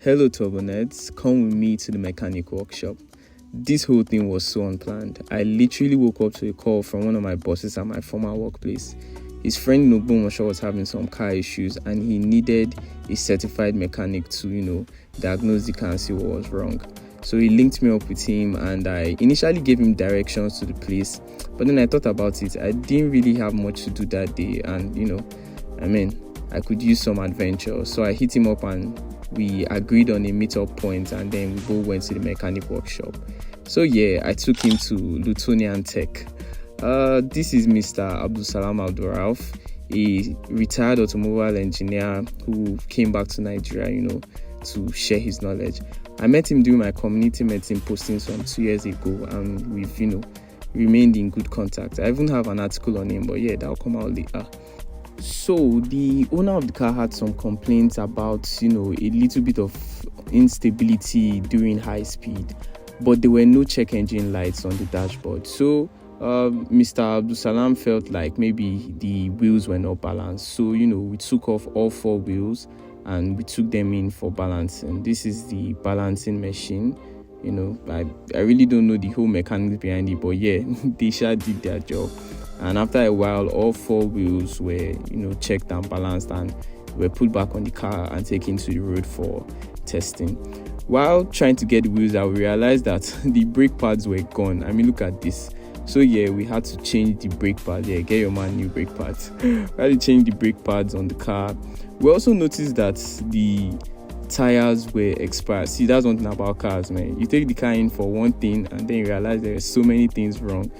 Hello Turbonets, come with me to the mechanic workshop. This whole thing was so unplanned. I literally woke up to a call from one of my bosses at my former workplace. His friend Nobumasho was having some car issues and he needed a certified mechanic to, diagnose the car and see what was wrong. So he linked me up with him and I initially gave him directions to the place. But then I thought about it. I didn't really have much to do that day and, I could use some adventure. So I hit him up and we agreed on a meetup point and then we both went to the mechanic workshop. So I took him to Lutonian Tech. This is Mr. Abdulsalam Abdurauf, a retired automobile engineer who came back to Nigeria, to share his knowledge. I met him doing my community medicine posting some 2 years ago and we've, remained in good contact. I even have an article on him, but that'll come out later. So the owner of the car had some complaints about, a little bit of instability during high speed, but there were no check engine lights on the dashboard. So Mr. Abdulsalam felt like maybe the wheels were not balanced. So, we took off all 4 wheels and we took them in for balancing. This is the balancing machine. I really don't know the whole mechanics behind it, but they sure did their job. And after a while, all 4 wheels were, checked and balanced and were put back on the car and taken to the road for testing. While trying to get the wheels out, we realized that the brake pads were gone. Look at this. So we had to change the brake pads. Get your man new brake pads. We had to change the brake pads on the car. We also noticed that the tires were expired. See, that's one thing about cars, man. You take the car in for one thing and then you realize there are so many things wrong.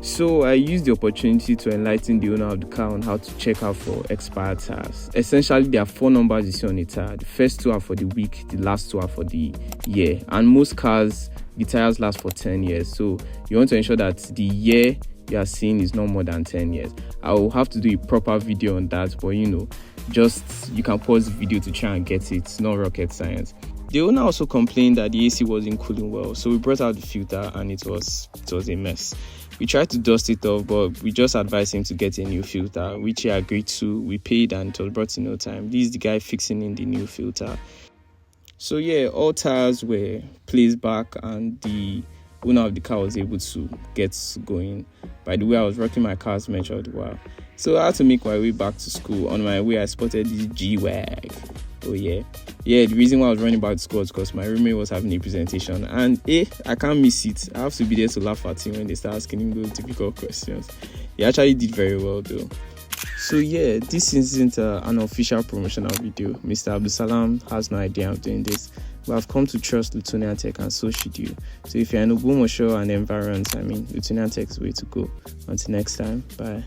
So I used the opportunity to enlighten the owner of the car on how to check out for expired tires. Essentially, there are 4 numbers you see on the tire. The first 2 are for the week, the last 2 are for the year. And most cars, the tires last for 10 years. So you want to ensure that the year you are seeing is not more than 10 years. I will have to do a proper video on that, but you can pause the video to try and get it. It's not rocket science. The owner also complained that the AC wasn't cooling well, so we brought out the filter and it was a mess. We tried to dust it off, but we just advised him to get a new filter, which he agreed to. We paid and it was brought in no time. This is the guy fixing in the new filter. So all tires were placed back and the owner of the car was able to get going. By the way, I was rocking my car's merch all the while. So I had to make my way back to school. On my way, I spotted this G-Wag. Oh the reason why I was running back to school was because my roommate was having a presentation and I can't miss it. I have to be there to laugh at him when they start asking him those difficult questions. He actually did very well though. So this isn't an official promotional video. Mr. Abdulsalam has no idea I'm doing this, but I've come to trust Lutonian Tech and so should you. So if you're in Ogbomoso and environs, Lutonian Tech is the way to go. Until next time, bye.